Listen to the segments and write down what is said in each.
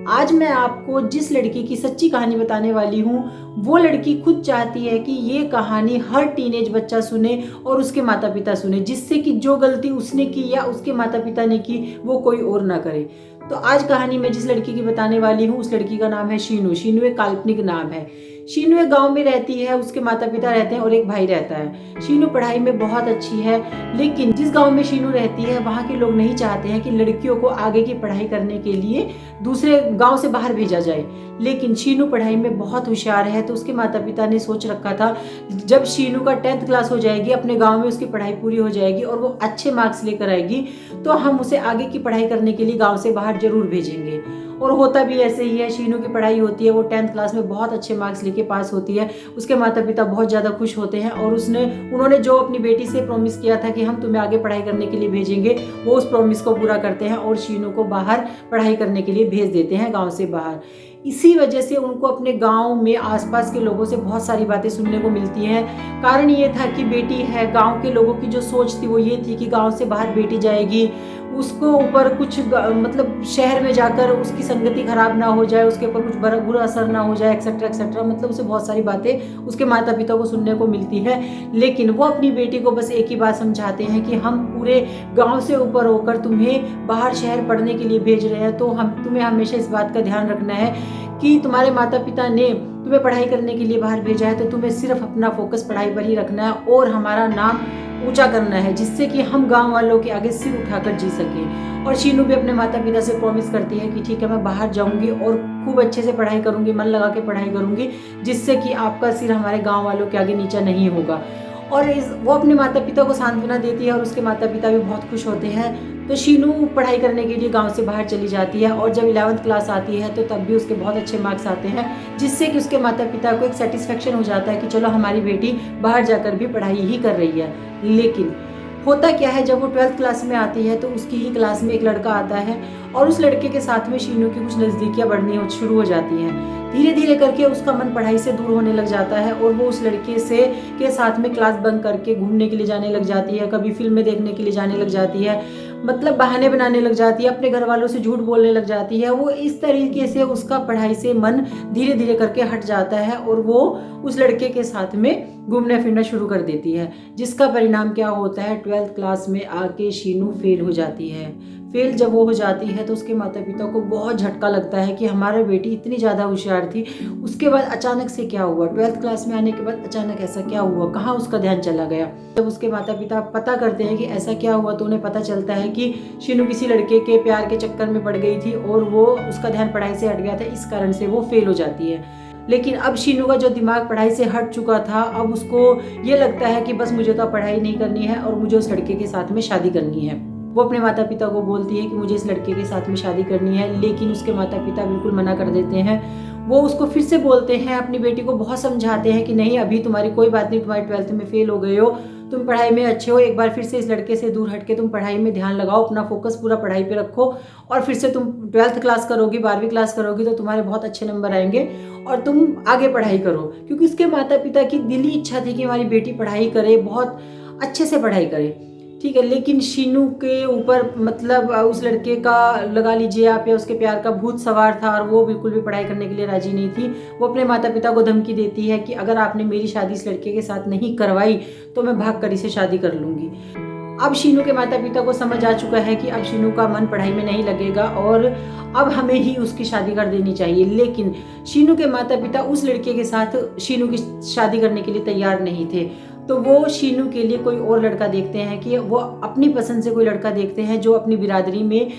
आज मैं आपको जिस लड़की की सच्ची कहानी बताने वाली हूँ, वो लड़की खुद चाहती है कि ये कहानी हर टीनेज बच्चा सुने और उसके माता पिता सुने, जिससे कि जो गलती उसने की या उसके माता पिता ने की वो कोई और ना करे। तो आज कहानी मैं जिस लड़की की बताने वाली हूँ, उस लड़की का नाम है शीनू। शीनू एक काल्पनिक नाम है। शीनू एक गांव में रहती है, उसके माता पिता रहते हैं और एक भाई रहता है। शीनू पढ़ाई में बहुत अच्छी है, लेकिन जिस गांव में शीनू रहती है वहाँ के लोग नहीं चाहते हैं कि लड़कियों को आगे की पढ़ाई करने के लिए दूसरे गांव से बाहर भेजा जाए। लेकिन शीनू पढ़ाई में बहुत होशियार है, तो उसके माता पिता ने सोच रखा था जब शीनू का 10th क्लास हो जाएगी, अपने गांव में उसकी पढ़ाई पूरी हो जाएगी और वो अच्छे मार्क्स लेकर आएगी, तो हम उसे आगे की पढ़ाई करने के लिए गांव से बाहर जरूर भेजेंगे। और होता भी ऐसे ही है। शीनू की पढ़ाई होती है, वो 10th क्लास में बहुत अच्छे मार्क्स लेके पास होती है। उसके माता पिता बहुत ज़्यादा खुश होते हैं और उन्होंने जो अपनी बेटी से प्रॉमिस किया था कि हम तुम्हें आगे पढ़ाई करने के लिए भेजेंगे, वो उस प्रॉमिस को पूरा करते हैं और शीनू को बाहर पढ़ाई करने के लिए भेज देते हैं, गाँव से बाहर। इसी वजह से उनको अपने गांव में आसपास के लोगों से बहुत सारी बातें सुनने को मिलती हैं। कारण ये था कि बेटी है, गांव के लोगों की जो सोच थी वो ये थी कि गांव से बाहर बेटी जाएगी, उसको ऊपर कुछ मतलब शहर में जाकर उसकी संगति खराब ना हो जाए, उसके ऊपर कुछ बुरा असर ना हो जाए, एक्सेट्रा एक्सेट्रा। मतलब उसे बहुत सारी बातें उसके माता पिता को सुनने को मिलती है। लेकिन वो अपनी बेटी को बस एक ही बात समझाते हैं कि हम पूरे गाँव से ऊपर होकर तुम्हें बाहर शहर पढ़ने के लिए भेज रहे हैं, तो तुम्हें हमेशा इस बात का ध्यान रखना है कि तुम्हारे माता पिता ने तुम्हें पढ़ाई करने के लिए बाहर भेजा है, तो तुम्हें सिर्फ अपना फोकस पढ़ाई पर ही रखना है और हमारा नाम ऊंचा करना है, जिससे कि हम गांव वालों के आगे सिर उठाकर जी सकें। और शीनू भी अपने माता पिता से प्रॉमिस करती है कि ठीक है, मैं बाहर जाऊंगी और खूब अच्छे से पढ़ाई करूंगी, मन लगा के पढ़ाई करूंगी, जिससे कि आपका सिर हमारे गाँव वालों के आगे नीचा नहीं होगा। और वो अपने माता पिता को सांत्वना देती है और उसके माता पिता भी बहुत खुश होते हैं। तो शीनू पढ़ाई करने के लिए गांव से बाहर चली जाती है और जब 11th क्लास आती है तो तब भी उसके बहुत अच्छे मार्क्स आते हैं, जिससे कि उसके माता पिता को एक सेटिस्फेक्शन हो जाता है कि चलो हमारी बेटी बाहर जाकर भी पढ़ाई ही कर रही है। लेकिन होता क्या है, जब वो 12th क्लास में आती है तो उसकी ही क्लास में एक लड़का आता है और उस लड़के के साथ में शीनू की कुछ नज़दीकियाँ बढ़नी शुरू हो जाती हैं। धीरे धीरे करके उसका मन पढ़ाई से दूर होने लग जाता है और वो उस लड़के के साथ में क्लास बंक करके घूमने के लिए जाने लग जाती है, कभी फिल्में देखने के लिए जाने लग जाती है, मतलब बहाने बनाने लग जाती है, अपने घर वालों से झूठ बोलने लग जाती है। वो इस तरीके से उसका पढ़ाई से मन धीरे धीरे करके हट जाता है और वो उस लड़के के साथ में घूमना फिरना शुरू कर देती है, जिसका परिणाम क्या होता है, 12th क्लास में आके शीनू फेल हो जाती है। फेल जब वो हो जाती है तो उसके माता पिता को बहुत झटका लगता है कि हमारी बेटी इतनी ज़्यादा होशियार थी, उसके बाद अचानक से क्या हुआ, 12th क्लास में आने के बाद अचानक ऐसा क्या हुआ, कहाँ उसका ध्यान चला गया। जब उसके माता पिता पता करते हैं कि ऐसा क्या हुआ, तो उन्हें पता चलता है कि शीनू किसी लड़के के प्यार के चक्कर में पड़ गई थी और वो उसका ध्यान पढ़ाई से हट गया था, इस कारण से वो फेल हो जाती है। लेकिन अब शीनू का जो दिमाग पढ़ाई से हट चुका था, अब उसको ये लगता है कि बस मुझे तो पढ़ाई नहीं करनी है और मुझे उस लड़के के साथ में शादी करनी है। वो अपने माता पिता को बोलती है कि मुझे इस लड़के के साथ में शादी करनी है, लेकिन उसके माता पिता बिल्कुल मना कर देते हैं। वो उसको फिर से बोलते हैं, अपनी बेटी को बहुत समझाते हैं कि नहीं, अभी तुम्हारी कोई बात नहीं, तुम्हारी 12th में फेल हो गए हो, तुम पढ़ाई में अच्छे हो, एक बार फिर से इस लड़के से दूर हटके तुम पढ़ाई में ध्यान लगाओ, अपना फोकस पूरा पढ़ाई पे रखो और फिर से तुम 12th क्लास करोगी, 12वीं क्लास करोगी तो तुम्हारे बहुत अच्छे नंबर आएंगे और तुम आगे पढ़ाई करो। क्योंकि उसके माता पिता की दिली इच्छा थी कि हमारी बेटी पढ़ाई करे, बहुत अच्छे से पढ़ाई करे, ठीक है। लेकिन शीनू के ऊपर मतलब उस लड़के का लगा लीजिए आप, या उसके प्यार का भूत सवार था और वो बिल्कुल भी पढ़ाई करने के लिए राजी नहीं थी। वो अपने माता पिता को धमकी देती है कि अगर आपने मेरी शादी इस लड़के के साथ नहीं करवाई तो मैं भाग कर इसे शादी कर लूँगी। अब शीनू के माता पिता को समझ आ चुका है कि अब शीनू का मन पढ़ाई में नहीं लगेगा और अब हमें ही उसकी शादी कर देनी चाहिए। लेकिन शीनू के माता पिता उस लड़के के साथ शीनू की शादी करने के लिए तैयार नहीं थे, तो वो शीनू के लिए कोई और लड़का देखते हैं, कि वो अपनी पसंद से कोई लड़का देखते हैं जो अपनी बिरादरी में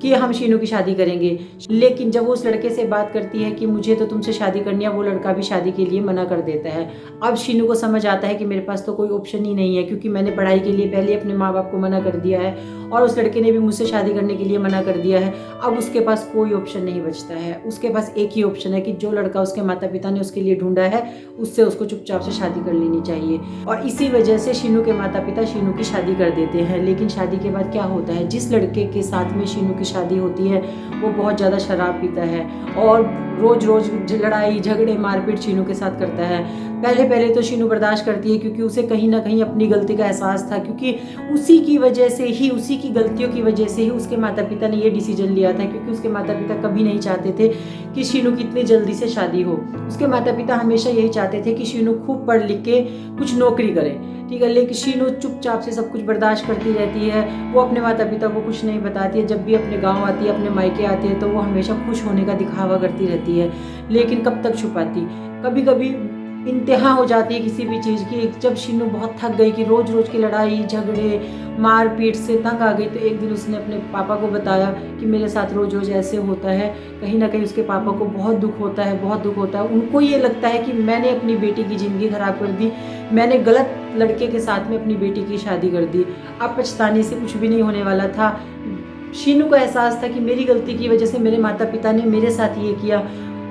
कि हम शीनू की शादी करेंगे। लेकिन जब वो उस लड़के से बात करती है कि मुझे तो तुमसे शादी करनी है, वो लड़का भी शादी के लिए मना कर देता है। अब शीनू को समझ आता है कि मेरे पास तो कोई ऑप्शन ही नहीं है, क्योंकि मैंने पढ़ाई के लिए पहले अपने माँ बाप को मना कर दिया है और उस लड़के ने भी मुझसे शादी करने के लिए मना कर दिया है। अब उसके पास कोई ऑप्शन नहीं बचता है, उसके पास एक ही ऑप्शन है कि जो लड़का उसके माता पिता ने उसके लिए ढूंढा है उससे उसको चुपचाप से शादी कर लेनी चाहिए। और इसी वजह से शीनू के माता पिता शीनू की शादी कर देते हैं। लेकिन शादी के बाद क्या होता है, जिस लड़के के साथ में शीनू की शादी होती है वो बहुत ज़्यादा शराब पीता है और रोज रोज लड़ाई झगड़े मारपीट शीनू के साथ करता है। पहले पहले तो शीनू बर्दाश्त करती है क्योंकि उसे कहीं ना कहीं अपनी गलती का एहसास था, क्योंकि उसी की वजह से ही, उसी की गलतियों की वजह से ही उसके माता पिता ने ये डिसीजन लिया था, क्योंकि उसके माता पिता कभी नहीं चाहते थे कि शीनू की इतनी जल्दी से शादी हो। उसके माता पिता हमेशा यही चाहते थे कि शीनू खूब पढ़ लिख के कुछ नौकरी करे, ठीक है। लेकिन शीनू चुपचाप से सब कुछ बर्दाश्त करती रहती है। वो अपने माता पिता को कुछ नहीं बताती है। जब भी अपने गांव आती है, अपने मायके आती है, तो वो हमेशा खुश होने का दिखावा करती रहती है, लेकिन कब तक छुपाती। कभी कभी इंतहा हो जाती है किसी भी चीज़ की। जब शीनू बहुत थक गई कि रोज़ रोज़ की लड़ाई झगड़े मारपीट से तंग आ गई, तो एक दिन उसने अपने पापा को बताया कि मेरे साथ रोज़ रोज़ ऐसे होता है। कहीं ना कहीं उसके पापा को बहुत दुख होता है, बहुत दुख होता है। उनको ये लगता है कि मैंने अपनी बेटी की ज़िंदगी ख़राब कर दी, मैंने गलत लड़के के साथ में अपनी बेटी की शादी कर दी। अब पछताने से कुछ भी नहीं होने वाला था। शीनू को एहसास था कि मेरी गलती की वजह से मेरे माता पिता ने मेरे साथ ये किया।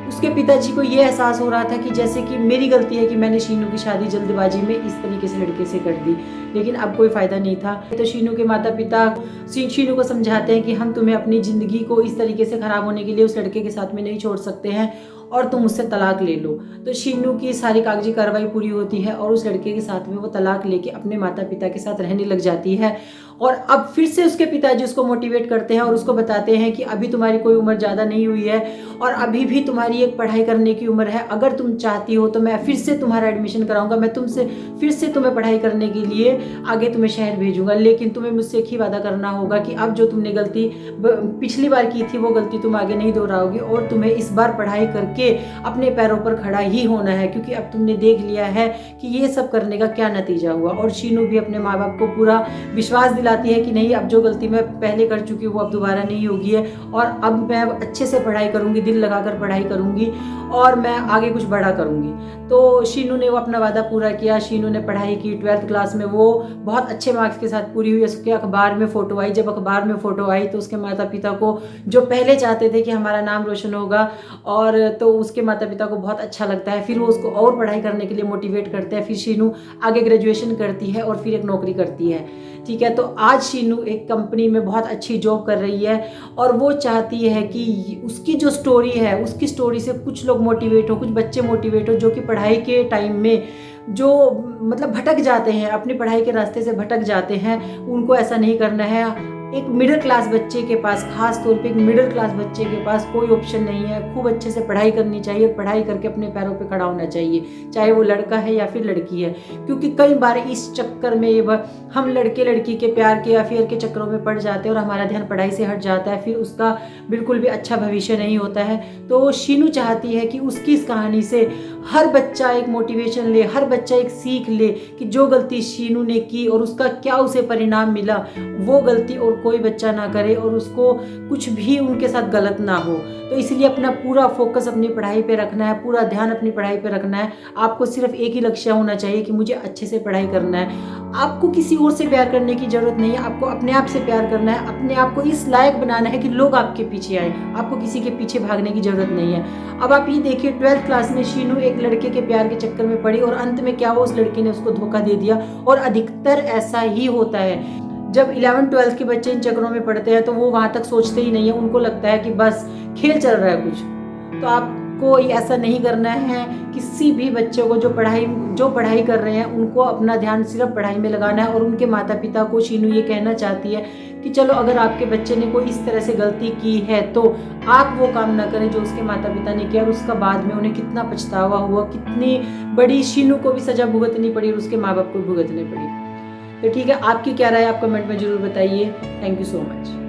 उसके पिताजी को ये एहसास हो रहा था कि जैसे कि मेरी गलती है कि मैंने शीनू की शादी जल्दबाजी में इस तरीके से लड़के से कर दी, लेकिन अब कोई फ़ायदा नहीं था। तो शीनू के माता पिता शीनू को समझाते हैं कि हम तुम्हें अपनी ज़िंदगी को इस तरीके से ख़राब होने के लिए उस लड़के के साथ में नहीं छोड़ सकते हैं और तुम उससे तलाक ले लो। तो शीनू की सारी कागजी कार्रवाई पूरी होती है और उस लड़के के साथ में वो तलाक लेके अपने माता पिता के साथ रहने लग जाती है। और अब फिर से उसके पिताजी उसको मोटिवेट करते हैं और उसको बताते हैं कि अभी तुम्हारी कोई उम्र ज़्यादा नहीं हुई है और अभी भी तुम्हारी एक पढ़ाई करने की उम्र है। अगर तुम चाहती हो तो मैं फिर से तुम्हारा एडमिशन कराऊंगा, मैं तुमसे फिर से तुम्हें पढ़ाई करने के लिए आगे तुम्हें शहर भेजूंगा, लेकिन तुम्हें मुझसे एक ही वादा करना होगा कि अब जो तुमने गलती पिछली बार की थी वो गलती तुम आगे नहीं दोहराओगी और तुम्हें इस बार पढ़ाई करके अपने पैरों पर खड़ा ही होना है, क्योंकि अब तुमने देख लिया है कि ये सब करने का क्या नतीजा हुआ। और शीनू भी अपने माँ बाप को पूरा विश्वास दिलाती है कि नहीं, अब जो गलती मैं पहले कर चुकी हूँ वो अब दोबारा नहीं होगी है और अब मैं अच्छे से पढ़ाई करूँगी, दिल लगाकर पढ़ाई करूँगी और मैं आगे कुछ बड़ा करूँगी। तो शीनू ने वो अपना वादा पूरा किया। शीनू ने पढ़ाई की, 12th क्लास में वो बहुत अच्छे मार्क्स के साथ पूरी हुई। उसके अखबार में फ़ोटो आई। जब अखबार में फ़ोटो आई तो उसके माता पिता को, जो पहले चाहते थे कि हमारा नाम रोशन होगा, और तो उसके माता पिता को बहुत अच्छा लगता है। फिर वो उसको और पढ़ाई करने के लिए मोटिवेट करते हैं। फिर शीनू आगे ग्रेजुएशन करती है और फिर एक नौकरी करती है, ठीक है। तो आज शीनू एक कंपनी में बहुत अच्छी जॉब कर रही है और वो चाहती है कि उसकी जो स्टोरी है, उसकी स्टोरी से कुछ लोग मोटिवेट हो, कुछ बच्चे मोटिवेट हो जो कि पढ़ाई के टाइम में जो मतलब भटक जाते हैं, अपनी पढ़ाई के रास्ते से भटक जाते हैं, उनको ऐसा नहीं करना है। एक मिडिल क्लास बच्चे के पास, खास तौर पे एक मिडिल क्लास बच्चे के पास कोई ऑप्शन नहीं है। खूब अच्छे से पढ़ाई करनी चाहिए, पढ़ाई करके अपने पैरों पे खड़ा होना चाहिए, चाहे वो लड़का है या फिर लड़की है। क्योंकि कई बार इस चक्कर में हम लड़के लड़की के प्यार के अफेयर के चक्करों में पड़ जाते हैं और हमारा ध्यान पढ़ाई से हट जाता है, फिर उसका बिल्कुल भी अच्छा भविष्य नहीं होता है। तो शीनू चाहती है कि उसकी इस कहानी से हर बच्चा एक मोटिवेशन ले, हर बच्चा एक सीख ले कि जो गलती शीनू ने की और उसका क्या उसे परिणाम मिला, वो गलती और कोई बच्चा ना करे और उसको कुछ भी उनके साथ गलत ना हो। तो इसलिए अपना पूरा फोकस अपनी पढ़ाई पे रखना है, पूरा ध्यान अपनी पढ़ाई पे रखना है। आपको सिर्फ एक ही लक्ष्य होना चाहिए कि मुझे अच्छे से पढ़ाई करना है। आपको किसी और से प्यार करने की जरूरत नहीं है, आपको अपने आप से प्यार करना है, अपने आप को इस लायक बनाना है कि लोग आपके पीछे आए। आपको किसी के पीछे भागने की जरूरत नहीं है। अब आप ये देखिए, 12th क्लास में शीनू एक लड़के के प्यार के चक्कर में पड़ी और अंत में क्या हुआ, उस लड़के ने उसको धोखा दे दिया। और अधिकतर ऐसा ही होता है। जब 11th 12th के बच्चे इन चक्करों में पड़ते हैं तो वो वहाँ तक सोचते ही नहीं है, उनको लगता है कि बस खेल चल रहा है कुछ। तो आपको ऐसा नहीं करना है। किसी भी बच्चों को जो पढ़ाई कर रहे हैं उनको अपना ध्यान सिर्फ पढ़ाई में लगाना है। और उनके माता पिता को शीनू ये कहना चाहती है कि चलो, अगर आपके बच्चे ने कोई इस तरह से गलती की है तो आप वो काम ना करें जो उसके माता पिता ने किया और उसका बाद में उन्हें कितना पछतावा हुआ, कितनी बड़ी शीनू को भी सजा भुगतनी पड़ी और उसके माँ बाप को भुगतनी पड़ी। तो ठीक है, आपकी क्या राय आप कमेंट में जरूर बताइए। Thank you so much.